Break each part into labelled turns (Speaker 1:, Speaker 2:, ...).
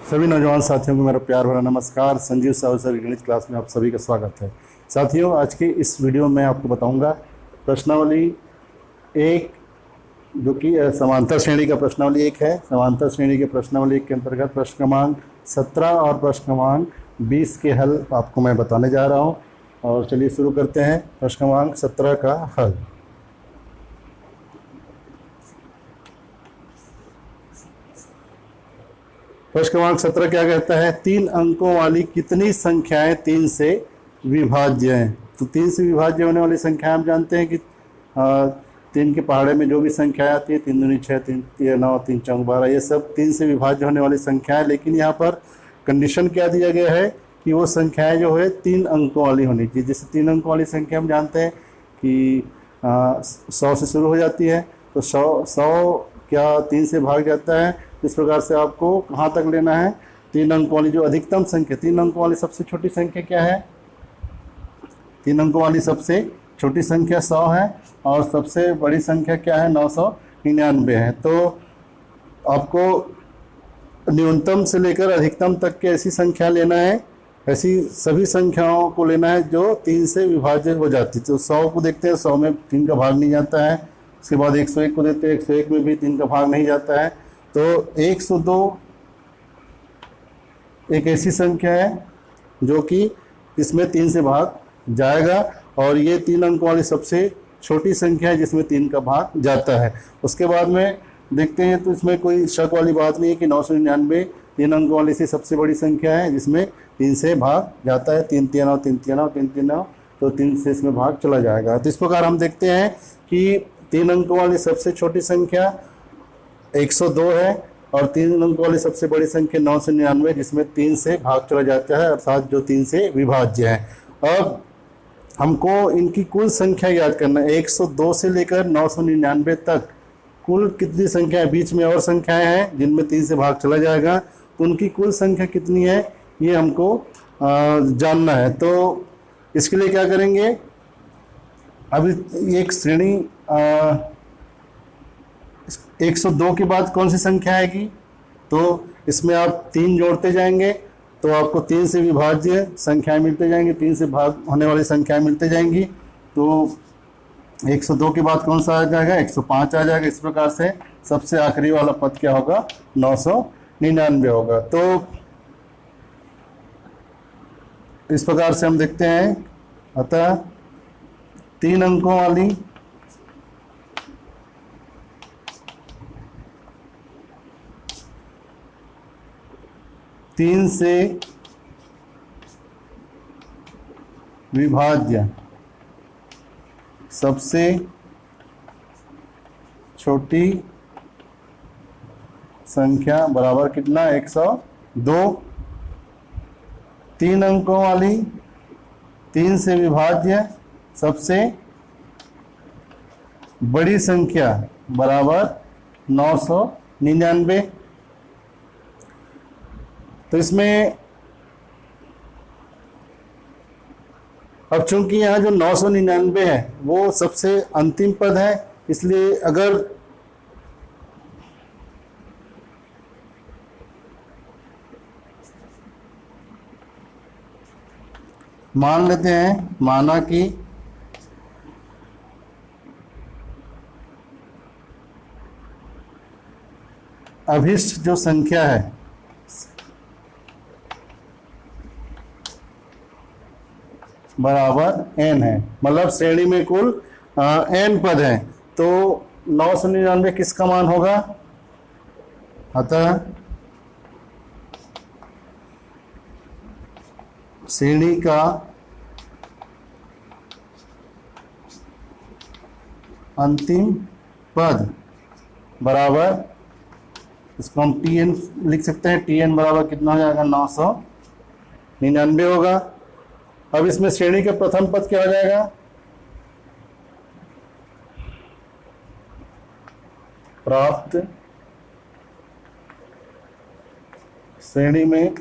Speaker 1: सभी नौजवान साथियों को मेरा प्यार भरा नमस्कार। संजीव साहू सर की गणित क्लास में आप सभी का स्वागत है। साथियों, आज के इस वीडियो में आपको बताऊंगा प्रश्नावली एक, जो कि समांतर श्रेणी का प्रश्नावली एक है। समांतर श्रेणी के प्रश्नावली एक के अंतर्गत प्रश्न क्रमांक 17 और प्रश्न क्रमांक 20 के हल आपको मैं बताने जा रहा हूँ। और चलिए शुरू करते हैं प्रश्न क्रमांक 17 का हल। प्रश्न क्रमांक 17 क्या कहता है? 3 अंकों वाली कितनी संख्याएं 3 से विभाज्य हैं? तो 3 से विभाज्य होने वाली संख्या हम जानते हैं कि 3 के पहाड़े में जो भी संख्याएं आती है, 3 दूनी 6, 3 तिया 9, 3 चौक 12, ये सब 3 से विभाज्य होने वाली संख्याएं। लेकिन यहाँ पर कंडीशन क्या दिया गया है कि वो संख्याएं जो है 3 अंकों वाली होनी चाहिए। जैसे 3 अंकों वाली संख्या हम जानते हैं कि 100 से शुरू हो जाती है, तो 100 क्या 3 से भाग जाता है। इस प्रकार से आपको कहाँ तक लेना है? 3 अंकों वाली जो अधिकतम संख्या, 3 अंकों वाली सबसे छोटी संख्या क्या है? 3 अंकों वाली सबसे छोटी संख्या 100 है और सबसे बड़ी संख्या क्या है? 999 है। तो आपको न्यूनतम से लेकर अधिकतम तक के ऐसी संख्या लेना है, ऐसी सभी संख्याओं को लेना है जो 3 से विभाज्य हो जाती है। तो 100 को देखते हैं, 100 में 3 का भाग नहीं जाता है। उसके बाद 101 को देखते हैं, 101 में भी 3 का भाग नहीं जाता है। तो 102 एक ऐसी संख्या है जो कि इसमें 3 से भाग जाएगा, और ये 3 अंकों वाली सबसे छोटी संख्या है जिसमें 3 का भाग जाता है। उसके बाद में देखते हैं तो इसमें कोई शक वाली बात नहीं है कि 999 3 अंकों वाली से सबसे बड़ी संख्या है जिसमें 3 से भाग जाता है। 3 तिया 9, 3 तिया 9, 3 तिया 9, तो 3 से इसमें भाग चला जाएगा। तो इस प्रकार हम देखते हैं कि 3 अंकों वाली सबसे छोटी संख्या 102 है और 3 अंकों वाली सबसे बड़ी संख्या 999 जिसमें 3 से भाग चला जाता है, अर्थात जो 3 से विभाज्य है। अब हमको इनकी कुल संख्या याद करना है। 102 से लेकर 999 तक कुल कितनी संख्या है? बीच में और संख्याएं हैं जिनमें 3 से भाग चला जाएगा, तो उनकी कुल संख्या कितनी है ये हमको जानना है। तो इसके लिए क्या करेंगे? अभी एक श्रेणी 102 के बाद कौन सी संख्या आएगी? तो इसमें आप 3 जोड़ते जाएंगे तो आपको 3 से विभाज्य संख्याएं मिलते जाएंगी, 3 से भाग होने वाली संख्याएं मिलते जाएंगी। तो 102 के बाद कौन सा आ जाएगा? 105 आ जाएगा। इस प्रकार से सबसे आखिरी वाला पद क्या होगा? 999 होगा। तो इस प्रकार से हम देखते हैं, अतः 3 अंकों वाली तीन से विभाज्य सबसे छोटी संख्या बराबर कितना? 102। 3 अंकों वाली 3 से विभाज्य सबसे बड़ी संख्या बराबर 999। तो इसमें अब चूंकि यहाँ जो 999 है वो सबसे अंतिम पद है, इसलिए अगर मान लेते हैं, माना कि अभिष्ट जो संख्या है बराबर n है, मतलब श्रेणी में कुल n पद हैं, तो 999 किसका मान होगा? अतः श्रेणी का अंतिम पद बराबर, इसको हम Tn लिख सकते हैं। Tn बराबर कितना हो जाएगा? 999 होगा। अब इसमें श्रेणी का प्रथम पद क्या हो जाएगा? प्राप्त श्रेणी में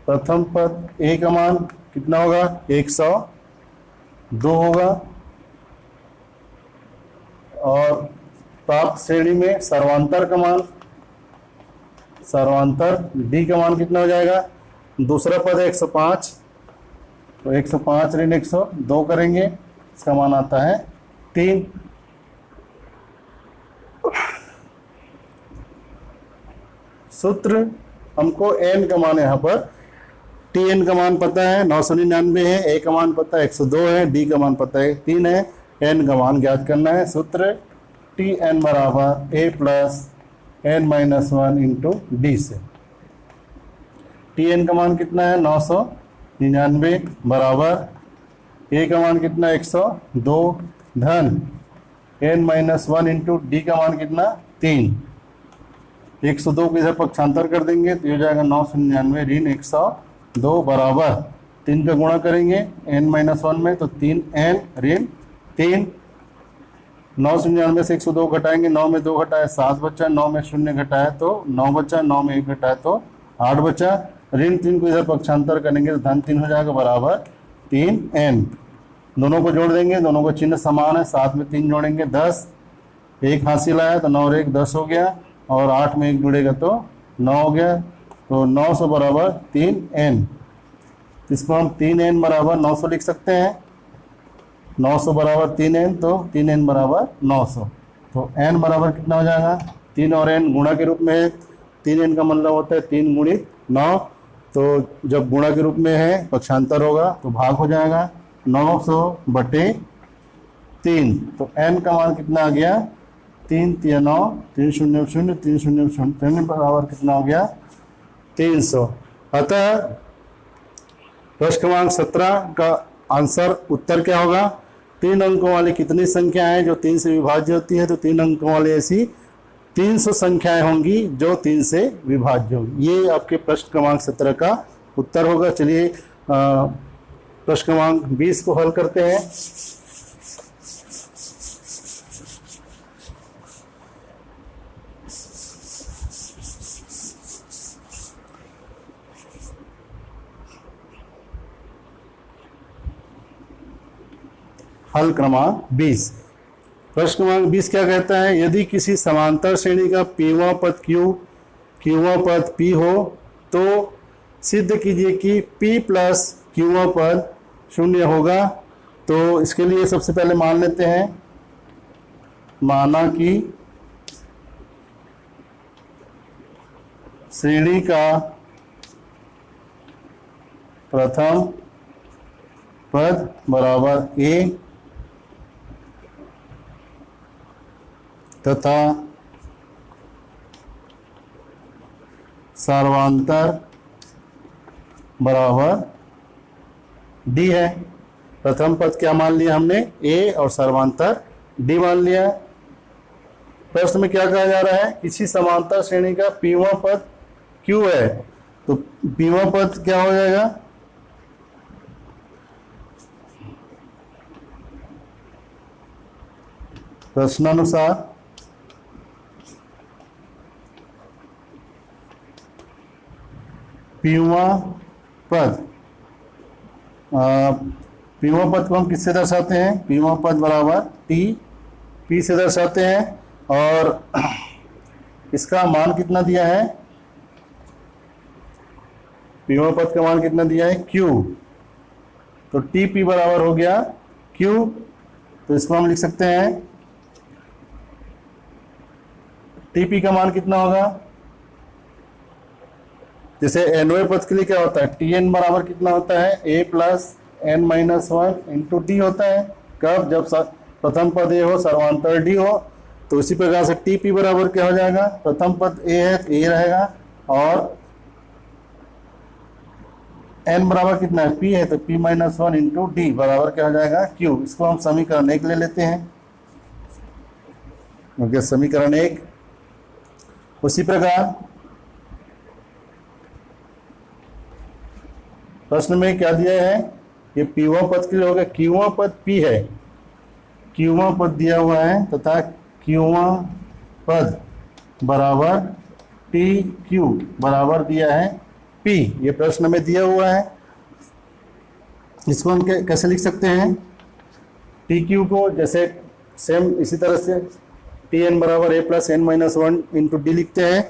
Speaker 1: प्रथम पद ए का मान कितना होगा? 102 होगा। और प्राप्त श्रेणी में सर्वांतर का मान सर्वांतर डी का मान कितना हो जाएगा, दूसरा पद है 105, तो 105 ऋण 102 करेंगे, इसका मान आता है 3। सूत्र हमको n का मान यहाँ पर tn का मान पता है 999 है, a का मान पता है 102 है, d का मान पता है 3 है, n का मान ज्ञात करना है। सूत्र tn बराबर a plus n minus 1 into D से। tn का मान कितना है 999 बराबर a का मान कितना 102 धन n माइनस 1 इंटू डी का मान कितना 3। 102 को इधर पक्षांतर कर देंगे तो ये हो जाएगा 999 ऋण 102 बराबर 3 का गुणा करेंगे n माइनस 1 में तो 3n ऋण 3। 999 से 102 घटाएंगे, 9 में 2 घटाए 7 बचा, 9 में 0 घटाए तो 9 बचा, 9 में 1 घटाए तो 8 बचा। ऋण 3 को इधर पक्षांतर करेंगे तो धन 3 हो जाएगा बराबर 3n। दोनों को जोड़ देंगे, दोनों को चिन्ह समान है, 7 में 3 जोड़ेंगे 10, 1 हासिल आया तो 9 और 1 10 हो गया, और 8 में 1 जुड़ेगा तो 9 हो गया, तो 900 बराबर 3n। इसको हम 3n बराबर 900 लिख सकते हैं। 900 बराबर 3n, तो 3n बराबर 900, तो n बराबर कितना हो जाएगा, 3 और n गुणा के रूप में है, 3n का मतलब होता है 3 गुणित 9, तो जब गुणा के रूप में है पक्षांतर होगा तो भाग हो जाएगा 900 बटे 3, तो n का मान कितना आ गया 3 3 9 3 0 0 3 0 0 3 बराबर कितना हो गया 300। अतः प्रश्न क्रमांक 17 का आंसर उत्तर क्या होगा, 3 अंकों वाली कितनी संख्याएं जो 3 से विभाज्य होती है, तो 3 अंकों वाली ऐसी 300 संख्याएं होंगी जो 3 से विभाज्य होंगी। ये आपके प्रश्न क्रमांक 17 का उत्तर होगा। चलिए प्रश्न क्रमांक 20 को हल करते हैं। हल क्रमांक 20। प्रश्न क्रमांक 20 क्या कहता है, यदि किसी समांतर श्रेणी का पीवां पद क्यूवां पद p हो तो सिद्ध कीजिए कि p प्लस क्यूवां पद 0 होगा। तो इसके लिए सबसे पहले मान लेते हैं, माना कि श्रेणी का प्रथम पद बराबर a तथा सर्वांतर बराबर d है। प्रथम पद क्या मान लिया हमने a और सर्वांतर d मान लिया। प्रश्न में क्या कहा जा रहा है, किसी समांतर श्रेणी का पीवां पद q है, तो पीवां पद क्या हो जाएगा, प्रश्नानुसार पीवां पद, पीवां पद को हम किससे दर्शाते हैं, पीवां पद बराबर t p से दर्शाते हैं, और इसका मान कितना दिया है, पीवां पद का मान कितना दिया है q, तो tp बराबर हो गया q, तो इसको हम लिख सकते हैं tp का मान कितना होगा, जैसे nवें पद के लिए क्या होता है, tn बराबर कितना होता है a plus n minus 1 into D होता है। कब, जब प्रथम पद a हो सर्वांतर d हो, तो इसी प्रकार से tp बराबर क्या हो जाएगा, प्रथम पद a है तो a रहेगा, और n बराबर कितना है p है तो p माइनस 1 इंटू डी बराबर क्या हो जाएगा q। इसको हम समीकरण 1 ले लेते हैं, क्योंकि समीकरण 1। उसी प्रकार प्रश्न में क्या दिया है, ये पीवां पद के लिए होगा, क्यूवां पद p है, क्यूवां पद दिया हुआ है तथा क्यूवां पद बराबर टी क्यू बराबर दिया है p, ये प्रश्न में दिया हुआ है। इसको हम कैसे लिख सकते हैं, टी क्यू को जैसे सेम इसी तरह से टी एन बराबर a plus n minus 1 into D लिखते हैं,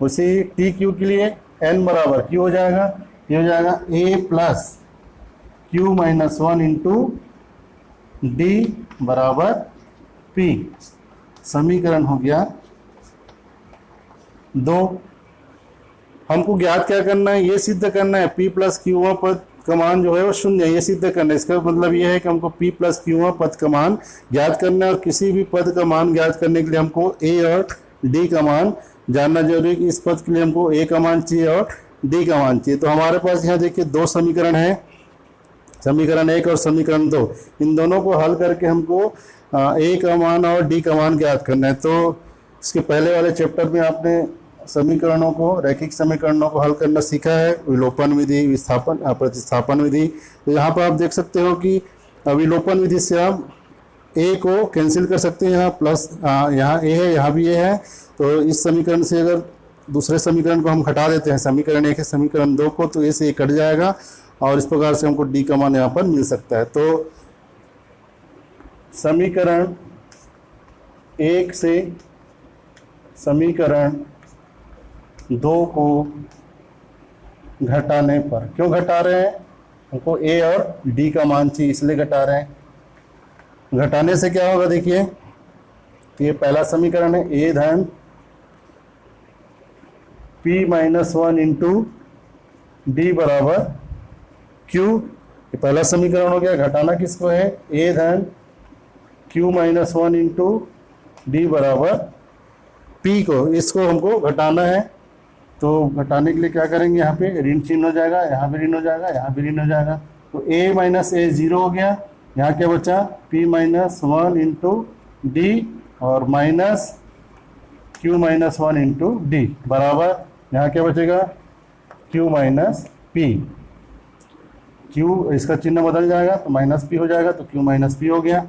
Speaker 1: उसी टी क्यू के लिए एन बराबर क्यू हो जाएगा, ये हो जाएगा A plus Q minus one into D बराबर पी। समीकरण हो गया 2। हमको ज्ञात क्या करना है, ये सिद्ध करना है p प्लस क्यू पद का मान जो है वो शून्य है, ये सिद्ध करना है। इसका मतलब ये है कि हमको p प्लस क्यू पद का मान ज्ञात करना है, और किसी भी पद का मान ज्ञात करने के लिए हमको a और d का मान जानना जरूरी है कि इस पद के लिए हमको a का मान चाहिए और d का मान चाहिए। तो हमारे पास यहाँ देखिए 2 समीकरण है, समीकरण 1 और समीकरण 2। इन दोनों को हल करके हमको a का मान और d का मान ज्ञात करना है। तो इसके पहले वाले चैप्टर में आपने समीकरणों को, रैखिक समीकरणों को हल करना सीखा है, विलोपन विधि, विस्थापन, प्रतिस्थापन विधि। तो यहाँ पर आप देख सकते हो कि विलोपन विधि से हम a को कैंसिल कर सकते हैं, यहाँ प्लस यहाँ a है, यहाँ भी a है। तो इस समीकरण से अगर दूसरे समीकरण को हम हटा देते हैं, समीकरण 1 है समीकरण 2 को, तो a से a कट जाएगा और इस प्रकार से हमको d का मान यहाँ पर मिल सकता है। तो समीकरण 1 से समीकरण 2 को घटाने पर, क्यों घटा रहे हैं, हमको a और d का मान चाहिए इसलिए घटा रहे हैं। घटाने से क्या होगा देखिए, तो ये पहला समीकरण है a धन p minus one into D बराबर q। ये पहला समीकरण हो गया। घटाना किसको है, a धन q minus one into D बराबर p को, इसको हमको घटाना है। तो घटाने के लिए क्या करेंगे, यहाँ पे ऋण चिन्ह हो जाएगा, यहाँ भी ऋण हो जाएगा, यहाँ भी ऋण हो जाएगा। तो a माइनस ए 0 हो गया, यहाँ क्या बचा p minus one into D और minus q minus one into D बराबर, यहाँ क्या बचेगा q माइनस पी। q इसका चिन्ह बदल जाएगा तो माइनस p हो जाएगा, तो q माइनस पी हो गया।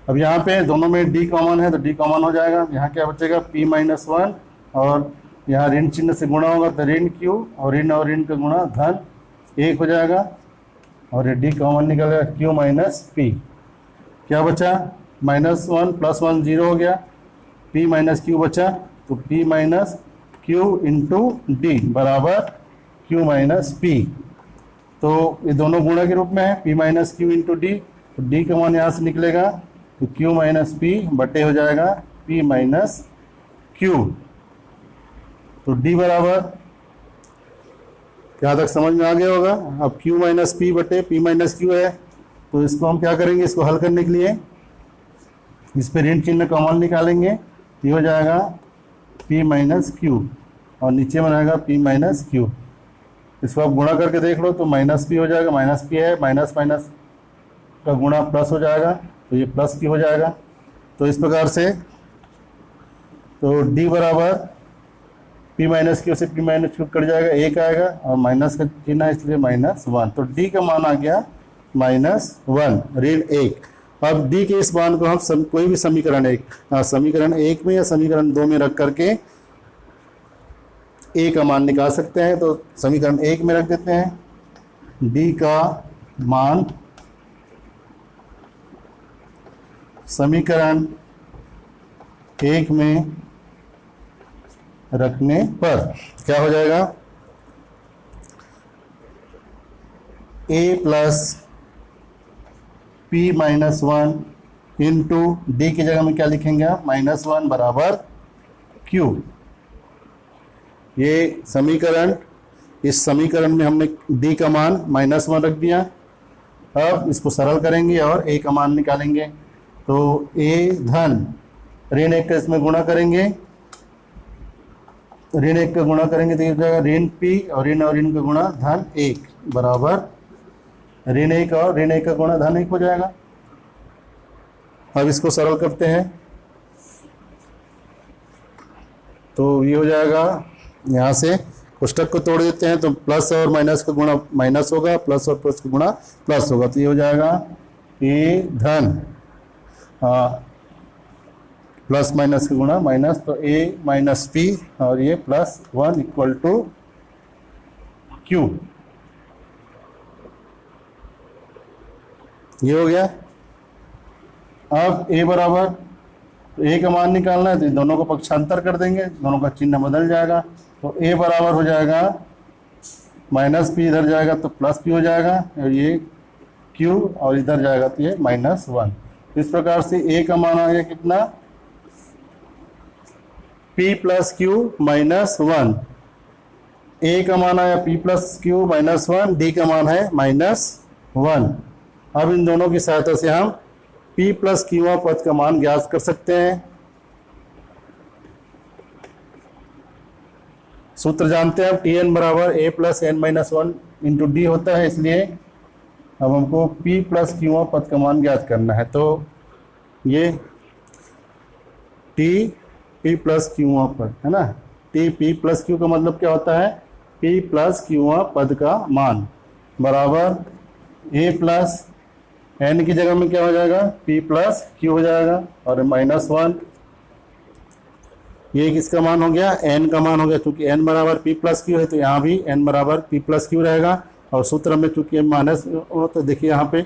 Speaker 1: अब यहाँ पे दोनों में d कॉमन है तो d कॉमन हो जाएगा, यहाँ क्या बचेगा p माइनस वन और यहाँ ऋण चिन्ह से गुणा होगा तो ऋण q और ऋण का गुणा धन 1 हो जाएगा और ये d कॉमन निकलेगा q माइनस पी। क्या बचा माइनस वन प्लस वन 0 हो गया, p माइनस क्यू बचा, तो p minus Q into D बराबर q माइनस पी। तो ये दोनों गुणा के रूप में है, p minus Q into D, तो d का मान यहाँ से निकलेगा तो q माइनस पी बटे हो जाएगा p माइनस क्यू। तो d बराबर, यहाँ तक समझ में आ गया होगा। अब q माइनस पी बटे p माइनस क्यू है, तो इसको हम क्या करेंगे, इसको हल करने के लिए इस पे ऋण चिन्ह कॉमन निकालेंगे, ये हो जाएगा p माइनस क्यू और नीचे में रहेगा p माइनस क्यू। इसको आप गुणा करके देख लो तो माइनस पी हो जाएगा, माइनस पी है, माइनस माइनस का गुणा प्लस हो जाएगा, तो ये प्लस p हो जाएगा। तो इस प्रकार से तो d बराबर p माइनस क्यू से p माइनस क्यू कट जाएगा, 1 आएगा और माइनस का चिन्ह है इसलिए माइनस वन। तो d का मान आ गया माइनस वन ऋण 1। अब d के इस मान को हम कोई भी समीकरण समीकरण 1 में या समीकरण 2 में रख करके a का मान निकाल सकते हैं। तो समीकरण 1 में रख देते हैं, d का मान समीकरण 1 में रखने पर क्या हो जाएगा, a plus p minus one into D की जगह में क्या लिखेंगे आप, माइनस वन बराबर q। ये समीकरण, इस समीकरण में हमने d का मान माइनस वन रख दिया। अब इसको सरल करेंगे और a का मान निकालेंगे। तो a धन ऋण 1 का इसमें गुणा करेंगे, ऋण 1 का गुणा करेंगे तो ये हो जाएगा ऋण p और ऋण का गुणा धन 1 बराबर ऋण 1 और ऋण 1 का गुणा धन 1 हो जाएगा। अब इसको सरल करते हैं तो ये हो जाएगा, यहाँ से कोष्टक को तोड़ देते हैं तो प्लस और माइनस का गुणा माइनस होगा, प्लस और प्लस का गुणा प्लस होगा। तो ये हो जाएगा a धन प्लस माइनस का गुणा माइनस, तो a माइनस p और ये plus one equal to q। ये हो गया। अब a बराबर तो ए का मान निकालना है तो इन दोनों को पक्षांतर कर देंगे, दोनों का चिन्ह बदल जाएगा। तो ए बराबर हो जाएगा माइनस पी, इधर जाएगा तो प्लस पी हो जाएगा, और ये क्यू और इधर जाएगा तो ये -1। इस प्रकार से ए का मान आ गया कितना, P प्लस क्यू -1। ए का मान आया P प्लस क्यू -1, डी का मान है -1। अब इन दोनों की सहायता से हम P प्लस क्यू पद का मान ज्ञात कर सकते हैं। सूत्र जानते हैं, अब Tn बराबर a plus n minus 1 into D होता है, इसलिए अब हमको P प्लस क्यू पद का मान ज्ञात करना है। तो ये P प्लस क्यू पद है ना, P प्लस क्यू का मतलब क्या होता है, P प्लस क्यू पद का मान बराबर a प्लस n की जगह में क्या हो जाएगा, P प्लस क्यू हो जाएगा, और -1 ये किसका मान हो गया, n का मान हो गया। क्योंकि n बराबर P प्लस क्यू है तो यहाँ भी n बराबर P प्लस क्यू रहेगा। और सूत्र में चूंकि माइनस, तो देखिए यहाँ पे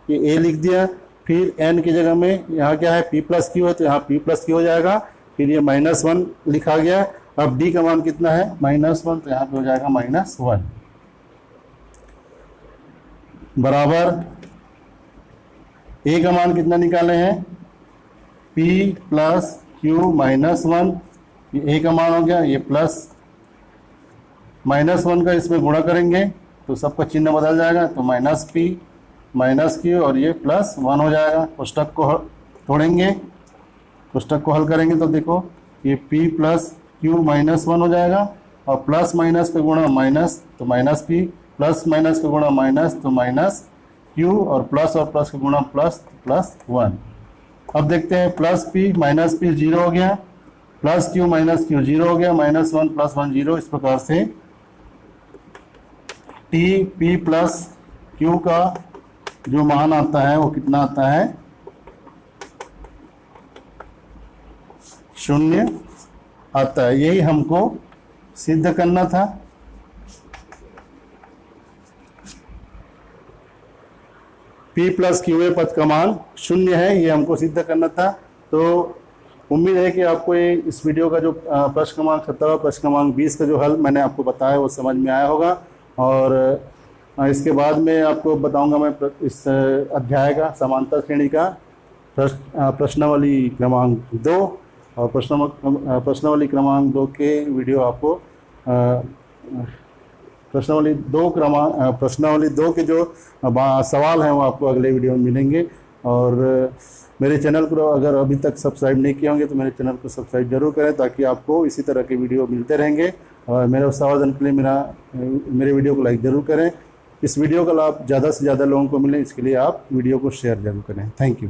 Speaker 1: ये a लिख दिया, फिर n की जगह में यहाँ क्या है, P प्लस क्यू है तो यहाँ P प्लस क्यू हो जाएगा, फिर ये -1 लिखा गया। अब d का मान कितना है, -1, तो यहाँ पे हो जाएगा -1 बराबर a का मान कितना निकाले हैं, P प्लस क्यू -1, ये a का मान हो गया, ये प्लस -1 का इसमें गुणा करेंगे तो सबका चिन्ह बदल जाएगा, तो -P -Q और ये +1 हो जाएगा। कोष्टक को तोड़ेंगे, कोष्टक को हल करेंगे तो देखो ये P प्लस Q -1 हो जाएगा, और प्लस माइनस का गुणा माइनस तो -P, प्लस माइनस का गुणा माइनस तो -Q, और प्लस का गुणा +1। अब देखते हैं +P -P 0 हो गया, +Q -Q 0 हो गया, -1 + 1 0। इस प्रकार से P प्लस Q का जो मान आता है वो कितना आता है, 0 आता है। यही हमको सिद्ध करना था। P प्लस क्यू पद का मान 0 है, ये हमको सिद्ध करना था। तो उम्मीद है कि आपको ये इस वीडियो का जो प्रश्न क्रमांक 17 प्रश्न क्रमांक 20 का जो हल मैंने आपको बताया वो समझ में आया होगा। और इसके बाद में आपको बताऊंगा मैं इस अध्याय का समांतर श्रेणी का प्रश्नावली क्रमांक 2, और प्रश्नावली क्रमांक 2 के वीडियो आपको प्रश्नावली 2 के जो सवाल हैं वो आपको अगले वीडियो में मिलेंगे। और मेरे चैनल को अगर अभी तक सब्सक्राइब नहीं किए होंगे तो मेरे चैनल को सब्सक्राइब जरूर करें, ताकि आपको इसी तरह के वीडियो मिलते रहेंगे। और मेरे उत्साहवर्धन के लिए मेरे वीडियो को लाइक ज़रूर करें। इस वीडियो का लाभ ज़्यादा से ज़्यादा लोगों को मिले, इसके लिए आप वीडियो को शेयर जरूर करें। Thank you.